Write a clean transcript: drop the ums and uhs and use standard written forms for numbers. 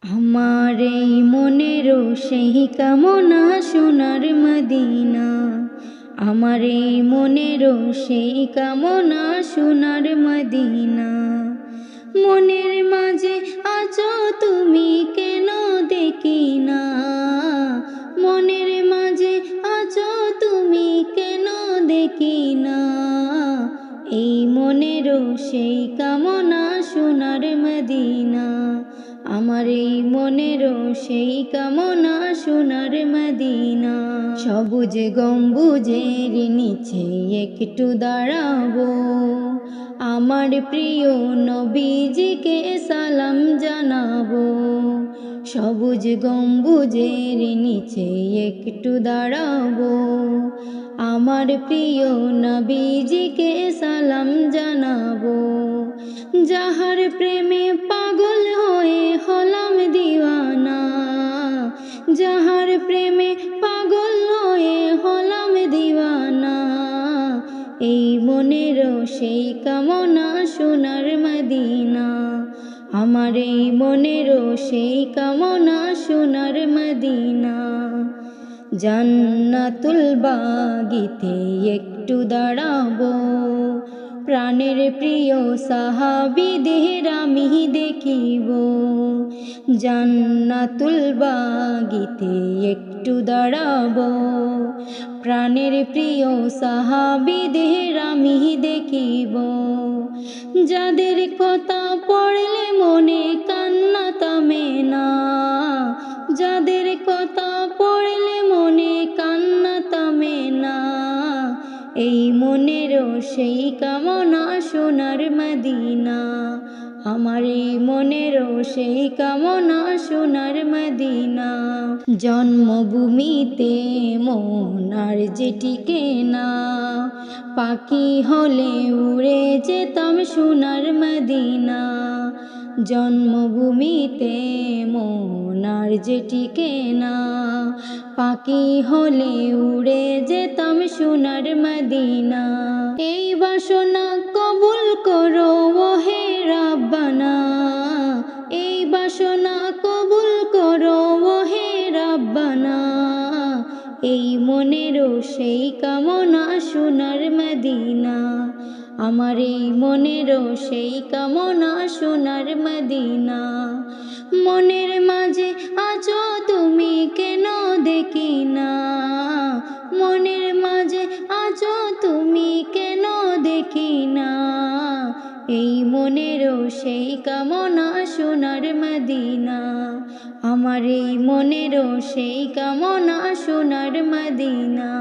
আমার এই মনেরও সেই কামনা সোনার মদিনা। আমার এই মনেরও সেই কামনা সোনার মদিনা। মনের মাঝে আছো তুমি কেন দেখি না, মনের মাঝে আছো তুমি কেন দেখি না। এই মনেরও সেই কামনা সোনার মদিনা। আমার এই মনেরও সেই কামনা সোনার মদিনা। সবুজ গম্বুজের নিচে একটু দাঁড়াবো, আমার প্রিয় নবীজিকে সালাম জানাবো। সবুজ গম্বুজের নিচে একটু দাঁড়াবো, আমার প্রিয় নবীজিকে সালাম জানাবো। যাহার প্রেমে পাগল হয়ে হলাম দিওয়ানা, যাহার প্রেমে পাগল হয়ে হলাম দিওয়ানা। এই মনেরও সেই কামনা সোনার মদিনা। আমার এই মনেরও সেই কামনা সোনার মদিনা। জান্নাতুল বাগিতে একটু দাঁড়াবো, প্রাণের প্রিয় সাহাবীদের আমি দেখিব। জান্নাতুল বাগিতে একটু দাঁড়াবো, প্রাণের প্রিয় সাহাবীদের আমি দেখিব। যাদের কথা পড়লে মনে কান্না থামে না, যাদের কথা পড়লে মনে কান্না থামে না। এই মনেরও সেই কামনা সোনার মদিনা। আমার এই মনেরও সেই কামনা সোনার মদিনা। জন্মভূমিতে মন আর যে টিকে না, পাখি হলে উড়ে যেতাম সোনার মদিনা। জন্মভূমিতে মন আর যে টিকে না, পাখি হলে উড়ে যেতাম সোনার মদিনা। এই বাসনা কবুল করো ওহে রাব্বানা, এই বাসনা কবুল করো ওহে রাব্বানা। এই মনেরও সেই কামনা সোনার মদিনা। আমার এই মনেরও সেই কামনা সোনার মদিনা। মনের মাঝে আছো তুমি কেন দেখি না, মনের মাঝে আছো তুমি কেন দেখি না। এই মনেরও সেই কামনা সোনার মদিনা। আমার এই মনেরও সেই কামনা সোনার মদিনা।